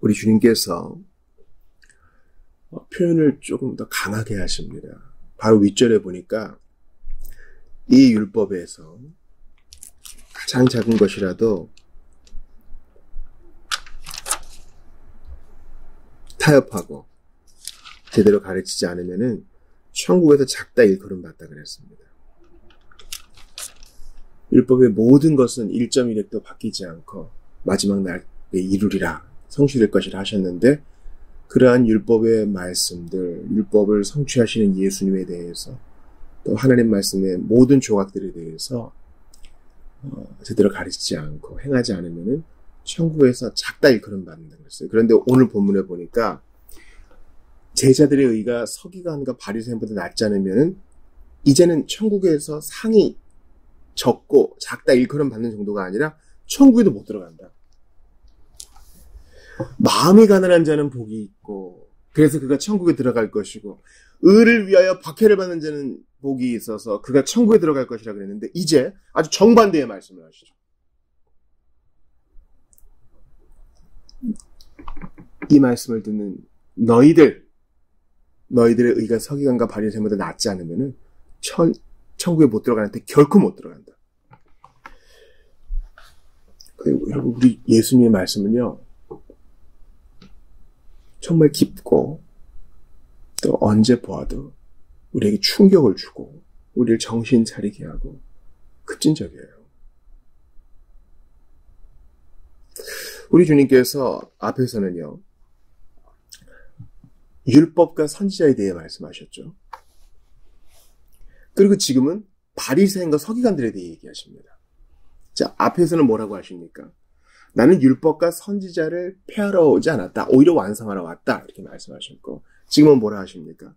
우리 주님께서 표현을 조금 더 강하게 하십니다. 바로 윗절에 보니까 이 율법에서 가장 작은 것이라도 타협하고 제대로 가르치지 않으면은 천국에서 작다 일컬음 받다 그랬습니다. 율법의 모든 것은 1.1획도 바뀌지 않고 마지막 날에 이루리라, 성취될 것이라 하셨는데, 그러한 율법의 말씀들, 율법을 성취하시는 예수님에 대해서, 또 하나님 말씀의 모든 조각들에 대해서 제대로 가르치지 않고 행하지 않으면은 천국에서 작다 일컬음 받는다고 했어요. 그런데 오늘 본문에 보니까 제자들의 의가 서기관과 바리새인보다 낫지 않으면은 이제는 천국에서 상이 적고 작다 일컬음 받는 정도가 아니라 천국에도 못 들어간다. 마음이 가난한 자는 복이 있고 그래서 그가 천국에 들어갈 것이고, 의를 위하여 박해를 받는 자는 복이 있어서 그가 천국에 들어갈 것이라 그랬는데, 이제 아주 정반대의 말씀을 하시죠. 이 말씀을 듣는 너희들의 의가 서기관과 바리새인보다 낫지 않으면은 천국에 못 들어가는데 결코 못 들어간다. 그리고 여러분, 우리 예수님의 말씀은요, 정말 깊고 또 언제 보아도 우리에게 충격을 주고 우리를 정신 차리게 하고 급진적이에요. 우리 주님께서 앞에서는요, 율법과 선지자에 대해 말씀하셨죠. 그리고 지금은 바리새인과 서기관들에 대해 얘기하십니다. 자, 앞에서는 뭐라고 하십니까? 나는 율법과 선지자를 폐하러 오지 않았다. 오히려 완성하러 왔다. 이렇게 말씀하셨고, 지금은 뭐라 하십니까?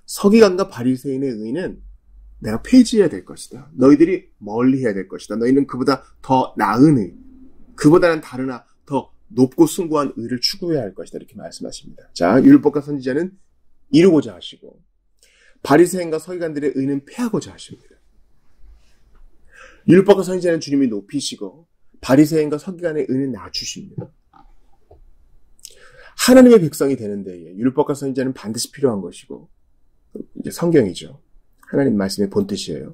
서기관과 바리새인의 의는 내가 폐지해야 될 것이다. 너희들이 멀리해야 될 것이다. 너희는 그보다 더 나은 의, 그보다는 다르나 더 높고 숭고한 의를 추구해야 할 것이다. 이렇게 말씀하십니다. 자, 율법과 선지자는 이루고자 하시고 바리새인과 서기관들의 의는 폐하고자 하십니다. 율법과 선지자는 주님이 높이시고 바리새인과 서기관의 의는 낮추십니다. 하나님의 백성이 되는 데에 율법과 선지자는 반드시 필요한 것이고, 이제 성경이죠. 하나님 말씀의 본뜻이에요.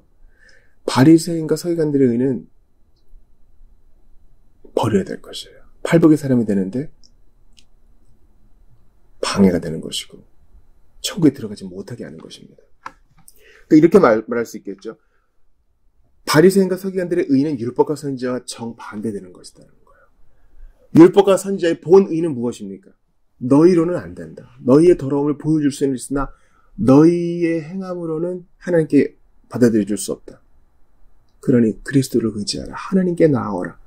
바리새인과 서기관들의 의는 버려야 될 것이에요. 팔복의 사람이 되는데 방해가 되는 것이고 천국에 들어가지 못하게 하는 것입니다. 그러니까 이렇게 말할 수 있겠죠. 바리새인과 서기관들의 의는 율법과 선지자와 정반대되는 것이라는 거예요. 율법과 선지자의 본 의는 무엇입니까? 너희로는 안 된다. 너희의 더러움을 보여줄 수는 있으나 너희의 행함으로는 하나님께 받아들여 수 없다. 그러니 그리스도를 의지하라. 하나님께 나아오라.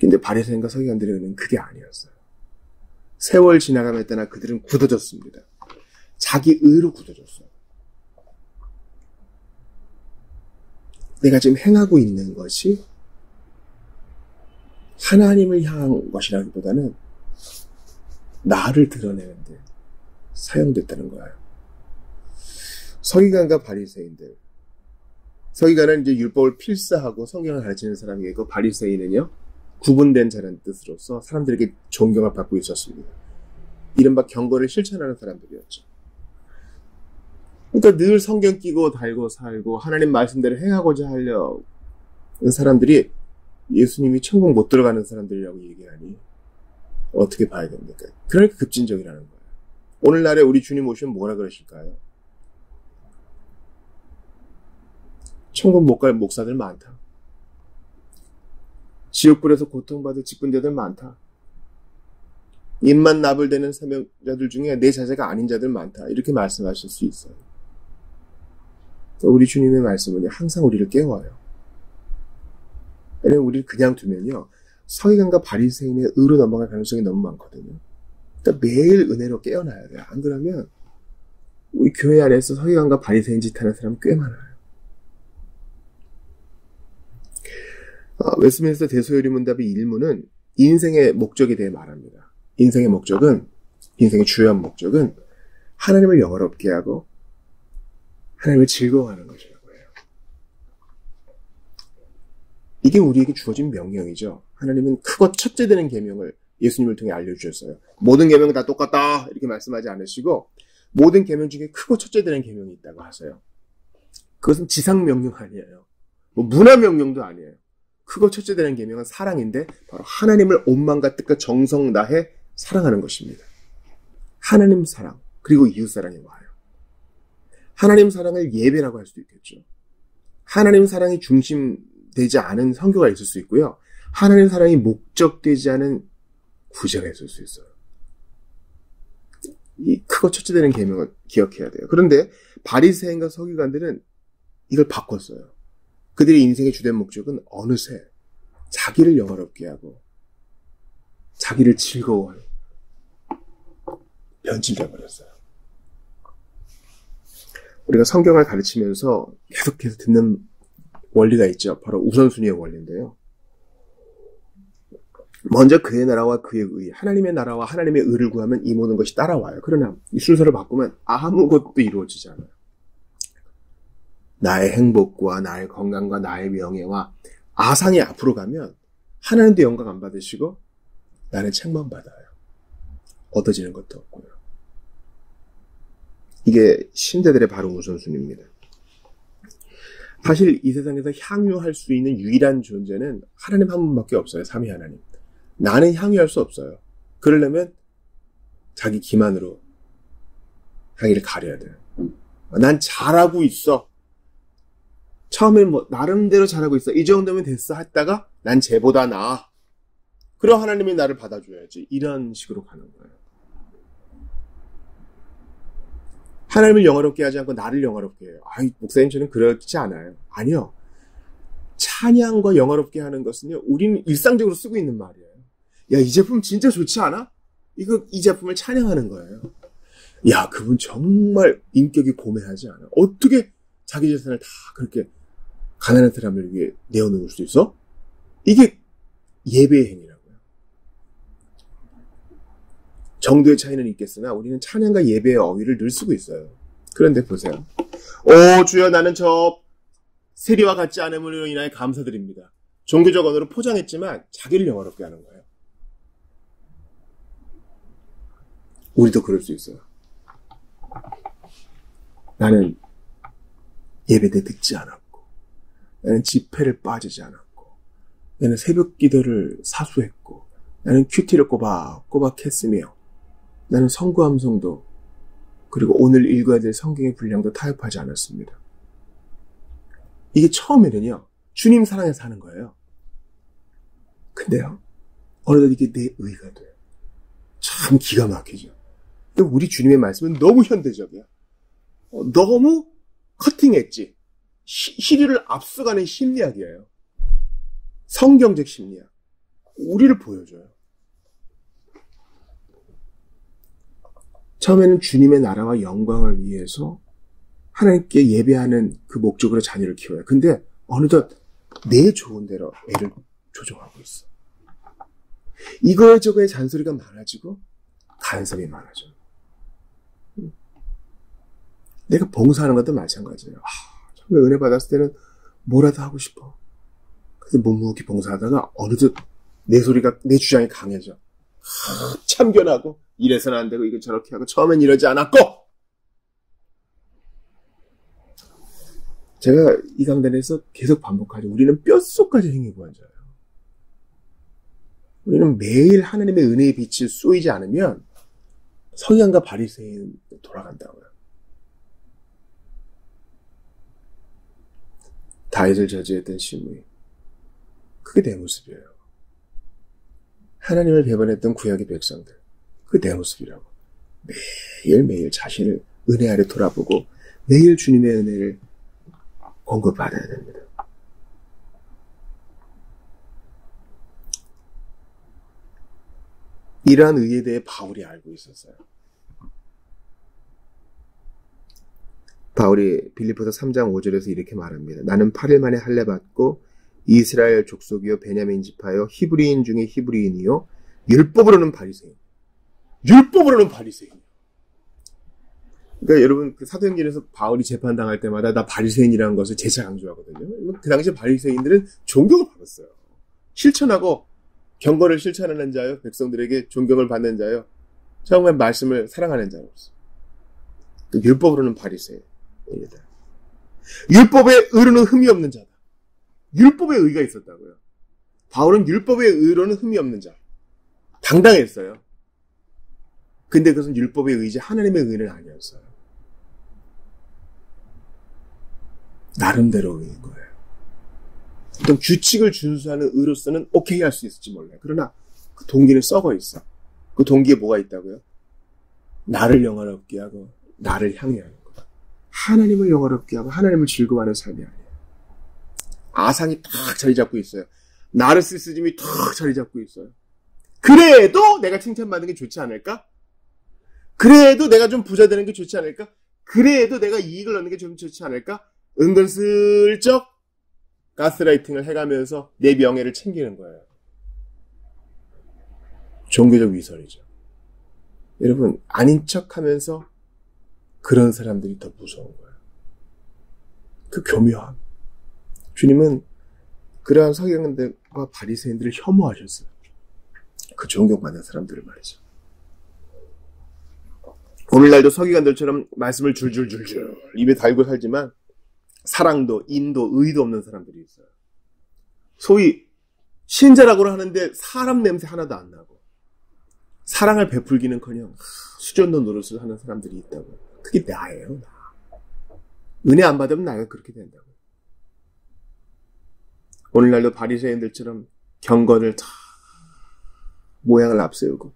근데 바리새인과 서기관들의 의는 그게 아니었어요. 세월 지나감에 따라 그들은 굳어졌습니다. 자기 의로 굳어졌어요. 내가 지금 행하고 있는 것이 하나님을 향한 것이라기보다는 나를 드러내는데 사용됐다는 거예요. 서기관과 바리새인들. 서기관은 이제 율법을 필사하고 성경을 가르치는 사람이고, 바리새인은요, 구분된 자라는 뜻으로서 사람들에게 존경을 받고 있었습니다. 이른바 경건을 실천하는 사람들이었죠. 그러니까 늘 성경 끼고 달고 살고 하나님 말씀대로 행하고자 하려는 사람들이 예수님이 천국 못 들어가는 사람들이라고 얘기하니 어떻게 봐야 됩니까? 그러니까 급진적이라는 거예요. 오늘날에 우리 주님 오시면 뭐라 그러실까요? 천국 못 갈 목사들 많다. 지옥불에서 고통받을 직분자들 많다. 입만 나불대는 사명자들 중에 내 자제가 아닌 자들 많다. 이렇게 말씀하실 수 있어요. 우리 주님의 말씀은 항상 우리를 깨워요. 왜냐하면 우리를 그냥 두면요, 서기관과 바리새인의 의로 넘어갈 가능성이 너무 많거든요. 그러니까 매일 은혜로 깨어나야 돼요. 안 그러면 우리 교회 안에서 서기관과 바리새인 짓 하는 사람 꽤 많아요. 웨스트민스터 대소요리문답의 1문은 인생의 목적에 대해 말합니다. 인생의 주요한 목적은 하나님을 영화롭게 하고 하나님을 즐거워하는 것이라고 해요. 이게 우리에게 주어진 명령이죠. 하나님은 크고 첫째 되는 계명을 예수님을 통해 알려주셨어요. 모든 계명은 다 똑같다 이렇게 말씀하지 않으시고 모든 계명 중에 크고 첫째 되는 계명이 있다고 하세요. 그것은 지상 명령 아니에요. 뭐 문화 명령도 아니에요. 크고 첫째 되는 계명은 사랑인데 바로 하나님을 온 마음과 뜻과 정성 다해 사랑하는 것입니다. 하나님 사랑 그리고 이웃 사랑이 와요. 하나님 사랑을 예배라고 할 수도 있겠죠. 하나님 사랑이 중심되지 않은 선교가 있을 수 있고요. 하나님 사랑이 목적되지 않은 구제가 있을 수 있어요. 이 크고 첫째 되는 계명을 기억해야 돼요. 그런데 바리새인과 서기관들은 이걸 바꿨어요. 그들의 인생의 주된 목적은 어느새 자기를 영화롭게 하고 자기를 즐거워하는 변질돼 버렸어요. 우리가 성경을 가르치면서 계속해서 듣는 원리가 있죠. 바로 우선순위의 원리인데요. 먼저 그의 나라와 그의 의, 하나님의 나라와 하나님의 의를 구하면 이 모든 것이 따라와요. 그러나 이 순서를 바꾸면 아무것도 이루어지지 않아요. 나의 행복과 나의 건강과 나의 명예와 아상이 앞으로 가면 하나님도 영광 안 받으시고 나는 책만 받아요. 얻어지는 것도 없고요. 이게 신자들의 바로 우선순위입니다. 사실 이 세상에서 향유할 수 있는 유일한 존재는 하나님 한 분밖에 없어요. 삼위 하나님. 나는 향유할 수 없어요. 그러려면 자기 기만으로 자기를 가려야 돼요. 난 잘하고 있어. 처음엔 뭐 나름대로 잘하고 있어. 이 정도면 됐어 했다가 난 쟤보다 나아. 그럼 하나님이 나를 받아줘야지. 이런 식으로 가는 거예요. 하나님을 영화롭게 하지 않고 나를 영화롭게 해요. 아이, 목사님 저는 그렇지 않아요. 아니요. 찬양과 영화롭게 하는 것은요. 우리는 일상적으로 쓰고 있는 말이에요. 야, 이 제품 진짜 좋지 않아? 이 제품을 찬양하는 거예요. 야, 그분 정말 인격이 고매하지 않아? 어떻게 자기 재산을 다 그렇게 가난한 사람을 위해 내어놓을 수 있어? 이게 예배의 행위라고요. 정도의 차이는 있겠으나 우리는 찬양과 예배의 어휘를 늘 쓰고 있어요. 그런데 보세요. 오 주여 나는 저 세리와 같지 않음으로 인하여 감사드립니다. 종교적 언어로 포장했지만 자기를 영화롭게 하는 거예요. 우리도 그럴 수 있어요. 나는 예배 때 듣지 않았고 나는 집회를 빠지지 않았고 나는 새벽 기도를 사수했고 나는 큐티를 꼬박꼬박 했으며 나는 성구 함성도 그리고 오늘 읽어야 될 성경의 분량도 타협하지 않았습니다. 이게 처음에는요. 주님 사랑해서 하는 거예요. 근데요. 어느덧 이게 내 의가 돼요. 참 기가 막히죠. 우리 주님의 말씀은 너무 현대적이야. 너무 커팅 엣지. 시류를 앞서가는 심리학이에요. 성경적 심리학. 우리를 보여줘요. 처음에는 주님의 나라와 영광을 위해서 하나님께 예배하는 그 목적으로 자녀를 키워요. 근데 어느덧 내 좋은 대로 애를 조종하고 있어. 이거에 저거에 잔소리가 많아지고 간섭이 많아져요. 내가 봉사하는 것도 마찬가지예요. 처음에 은혜 받았을 때는 뭐라도 하고 싶어. 그래서 묵묵히 봉사하다가 어느덧 내 소리가, 내 주장이 강해져. 참견하고 이래서는 안 되고 이거 저렇게 하고 처음엔 이러지 않았고 제가 이 강단에서 계속 반복하죠. 우리는 뼛속까지 행위구원자예요. 우리는 매일 하나님의 은혜의 빛이 쏘이지 않으면 서기관과 바리새인 돌아간다고요. 다윗을 저지했던 시므이 그게 내 모습이에요. 하나님을 배반했던 구약의 백성들 그게 내 모습이라고. 매일매일 자신을 은혜 아래 돌아보고 매일 주님의 은혜를 공급받아야 됩니다. 이러한 의에 대해 바울이 알고 있었어요. 바울이 빌립보서 3장 5절에서 이렇게 말합니다. 나는 8일 만에 할례 받고 이스라엘 족속이요 베냐민 지파요 히브리인 중에 히브리인이요 율법으로는 바리새인. 율법으로는 바리새인. 그러니까 여러분 그 사도행전에서 바울이 재판당할 때마다 나 바리새인이라는 것을 재차 강조하거든요. 그 당시 바리새인들은 존경을 받았어요. 실천하고 경건을 실천하는 자요, 백성들에게 존경을 받는 자요, 정말 말씀을 사랑하는 자로서 그 율법으로는 바리새인이다. 율법의 의로는 흠이 없는 자다. 율법의 의가 있었다고요. 바울은 율법의 의로는 흠이 없는 자. 당당했어요. 근데 그것은 율법의 의지 하나님의 의는 아니었어요. 나름대로 의인 거예요. 어떤 규칙을 준수하는 의로서는 오케이 할 수 있을지 몰라요. 그러나 그 동기는 썩어 있어. 그 동기에 뭐가 있다고요? 나를 영화롭게 하고 나를 향해 하는 거예요. 하나님을 영화롭게 하고 하나님을 즐거워하는 삶이 아니에요. 아상이 탁 자리 잡고 있어요. 나르시시즘이 탁 자리 잡고 있어요. 그래도 내가 칭찬받는 게 좋지 않을까? 그래도 내가 좀 부자 되는 게 좋지 않을까? 그래도 내가 이익을 얻는 게 좀 좋지 않을까? 은근슬쩍 가스라이팅을 해가면서 내 명예를 챙기는 거예요. 종교적 위선이죠. 여러분, 아닌 척하면서 그런 사람들이 더 무서운 거예요. 그 교묘함. 주님은 그러한 서기관들과 바리새인들을 혐오하셨어요. 그 존경받는 사람들을 말이죠. 오늘날도 서기관들처럼 말씀을 줄줄줄줄 입에 달고 살지만 사랑도, 인도, 의도 없는 사람들이 있어요. 소위 신자라고는 하는데 사람 냄새 하나도 안 나고 사랑을 베풀기는커녕 수전도 노릇을 하는 사람들이 있다고. 그게 나예요, 나. 은혜 안 받으면 나가 그렇게 된다고. 오늘날도 바리새인들처럼 경건을 다 모양을 앞세우고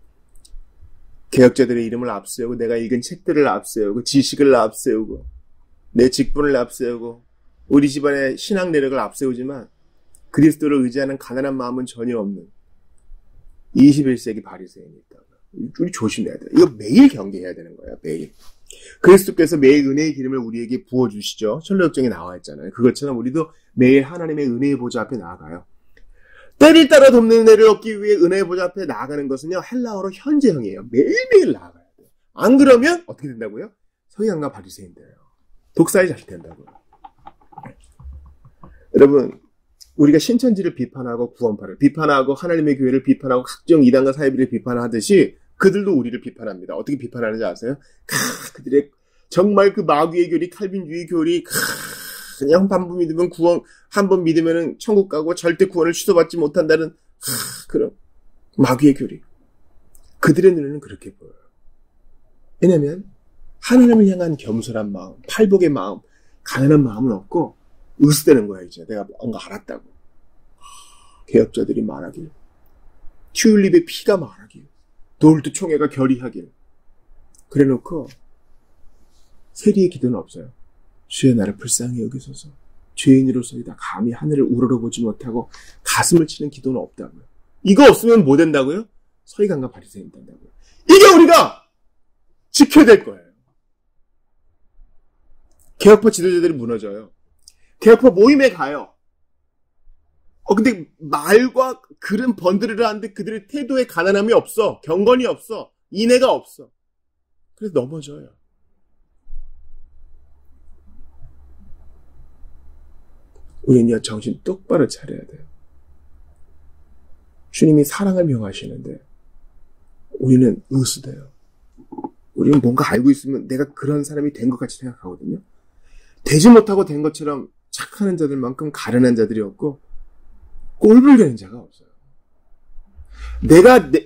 개혁자들의 이름을 앞세우고 내가 읽은 책들을 앞세우고 지식을 앞세우고 내 직분을 앞세우고 우리 집안의 신앙 내력을 앞세우지만 그리스도를 의지하는 가난한 마음은 전혀 없는 21세기 바리새인이 있다고. 우리 조심해야 돼요. 이거 매일 경계해야 되는 거예요. 매일. 그리스도께서 매일 은혜의 기름을 우리에게 부어주시죠. 천로역정에 나와 있잖아요. 그것처럼 우리도 매일 하나님의 은혜의 보좌 앞에 나아가요. 때를 따라 돕는 은혜를 얻기 위해 은혜의 보좌 앞에 나아가는 것은요, 헬라어로 현재형이에요. 매일매일 나아가야 돼요. 안 그러면 어떻게 된다고요? 서기관과 바리새인 돼요. 독사의 자식 된다고요. 여러분, 우리가 신천지를 비판하고 구원파를 비판하고 하나님의 교회를 비판하고 각종 이단과 사이비를 비판하듯이 그들도 우리를 비판합니다. 어떻게 비판하는지 아세요? 그들의 정말 그 마귀의 교리, 칼빈주의 교리, 그냥 한 번 믿으면 구원, 한 번 믿으면 천국 가고 절대 구원을 취소받지 못한다는 그런 마귀의 교리. 그들의 눈에는 그렇게 보여요. 왜냐면 하나님을 향한 겸손한 마음, 팔복의 마음, 가난한 마음은 없고 으스대는 거야. 이제 내가 뭔가 알았다고. 개혁자들이 말하길, 튤립의 피가 말하길, 돌도 총회가 결의하길. 그래놓고 세리의 기도는 없어요. 주여 나를 불쌍히 여기소서. 죄인으로서이다 감히 하늘을 우러러보지 못하고 가슴을 치는 기도는 없다고요. 이거 없으면 뭐 된다고요? 서기관과 바리새인 된다고요. 이게 우리가 지켜야 될 거예요. 개혁파 지도자들이 무너져요. 개혁파 모임에 가요. 근데 말과 글은 번들으려 하는데 그들의 태도에 가난함이 없어. 경건이 없어. 인애가 없어. 그래서 넘어져요. 우리는 정신 똑바로 차려야 돼요. 주님이 사랑을 명하시는데 우리는 으스대요. 우리는 뭔가 알고 있으면 내가 그런 사람이 된 것 같이 생각하거든요. 되지 못하고 된 것처럼 착하는 자들만큼 가련한 자들이 없고 꼴불견인 자가 없어요.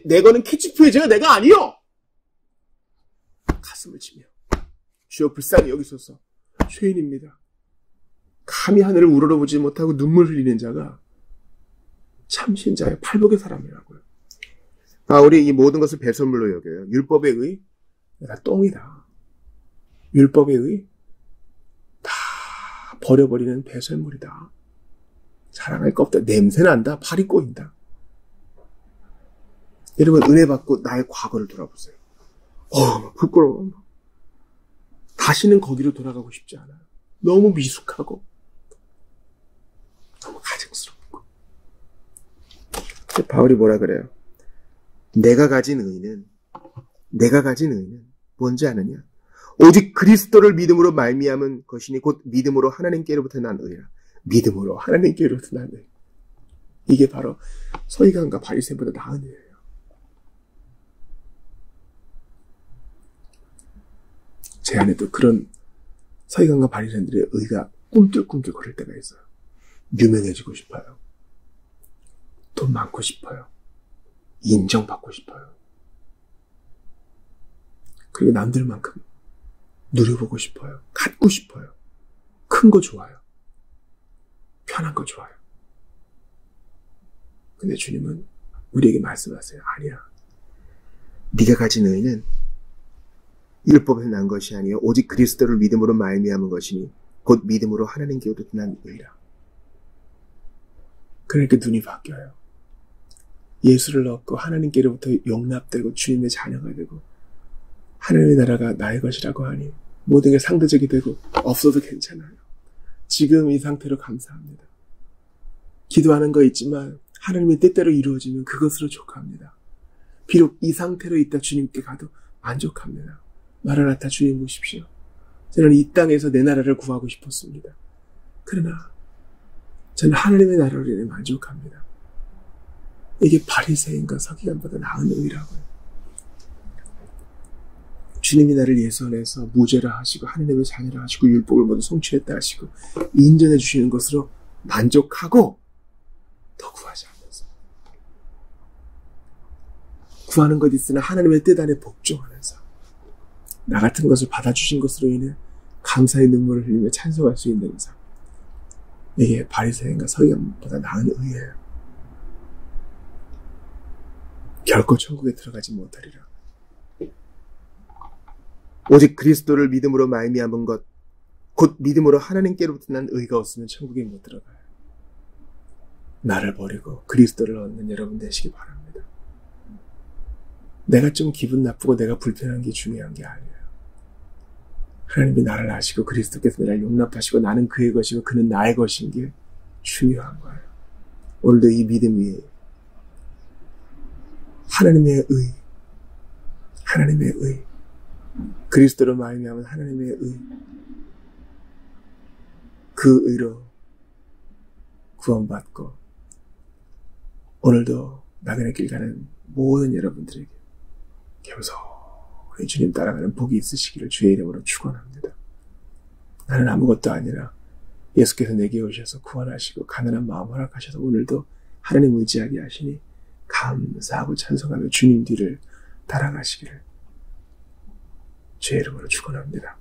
내 거는 캐치프레이즈가 내가 아니요. 가슴을 치며 주여 불쌍히 여기소서. 죄인입니다. 감히 하늘을 우러러보지 못하고 눈물 흘리는 자가 참 신자예요. 팔복의 사람이라고요. 바울이 이 모든 것을 배설물로 여겨요. 율법의 의, 내가 똥이다. 율법의 의, 다 버려버리는 배설물이다. 사랑할 거 없다. 냄새난다. 팔이 꼬인다. 여러분 은혜 받고 나의 과거를 돌아보세요. 부끄러워. 다시는 거기로 돌아가고 싶지 않아요. 너무 미숙하고 너무 가증스럽고. 바울이 뭐라 그래요? 내가 가진 의는 뭔지 아느냐? 오직 그리스도를 믿음으로 말미암은 것이니 곧 믿음으로 하나님께로부터 난 의라. 믿음으로 하나님께로부터 난 의. 이게 바로 서기관과 바리새인보다 나은 의예요. 제 안에도 그런 서기관과 바리새인들의 의가 꿈틀꿈틀 거릴 때가 있어요. 유명해지고 싶어요. 돈 많고 싶어요. 인정받고 싶어요. 그리고 남들만큼 누려보고 싶어요. 갖고 싶어요. 큰 거 좋아요. 편한 거 좋아요. 근데 주님은 우리에게 말씀하세요. 아니야. 네가 가진 의는 율법에서 난 것이 아니요 오직 그리스도를 믿음으로 말미암은 것이니 곧 믿음으로 하나님께로부터 난 의라. 그러니까 눈이 바뀌어요. 예수를 얻고 하나님께로부터 용납되고 주님의 자녀가 되고 하나님의 나라가 나의 것이라고 하니 모든 게 상대적이 되고 없어도 괜찮아요. 지금 이 상태로 감사합니다. 기도하는 거 있지만 하나님의 뜻대로 이루어지면 그것으로 족합니다. 비록 이 상태로 있다 주님께 가도 만족합니다. 마라나타 주님 오십시오. 저는 이 땅에서 내 나라를 구하고 싶었습니다. 그러나 저는 하나님의 나라로 인해 만족합니다. 이게 바리새인과 서기관보다 나은 의라고요. 주님이 나를 예선해서 무죄라 하시고 하나님의 자녀라 하시고 율법을 모두 성취했다 하시고 인정해 주시는 것으로 만족하고 더 구하지 않면서 구하는 것 있으나 하나님의 뜻 안에 복종하면서 나 같은 것을 받아주신 것으로 인해 감사의 눈물을 흘리며 찬송할 수 있는 삶. 이게 바리새인과 서기관보다 나은 의예요. 결코 천국에 들어가지 못하리라. 오직 그리스도를 믿음으로 말미암은 것, 곧 믿음으로 하나님께로부터 난 의가 없으면 천국에 못 들어가요. 나를 버리고 그리스도를 얻는 여러분 되시기 바랍니다. 내가 좀 기분 나쁘고 내가 불편한 게 중요한 게 아니에요. 하나님이 나를 아시고 그리스도께서 나를 용납하시고 나는 그의 것이고 그는 나의 것인 게 중요한 거예요. 오늘도 이 믿음이 하나님의 의, 그리스도로 말미암은 하나님의 의, 그 의로 구원받고 오늘도 나그네 길 가는 모든 여러분들에게 겸손히 주님 따라가는 복이 있으시기를 주의 이름으로 축원합니다. 나는 아무것도 아니라 예수께서 내게 오셔서 구원하시고 가난한 마음 허락하셔서 오늘도 하나님 의지하게 하시니 감사하고 찬송하며 주님 뒤를 따라가시기를 주의 이름으로 축원합니다.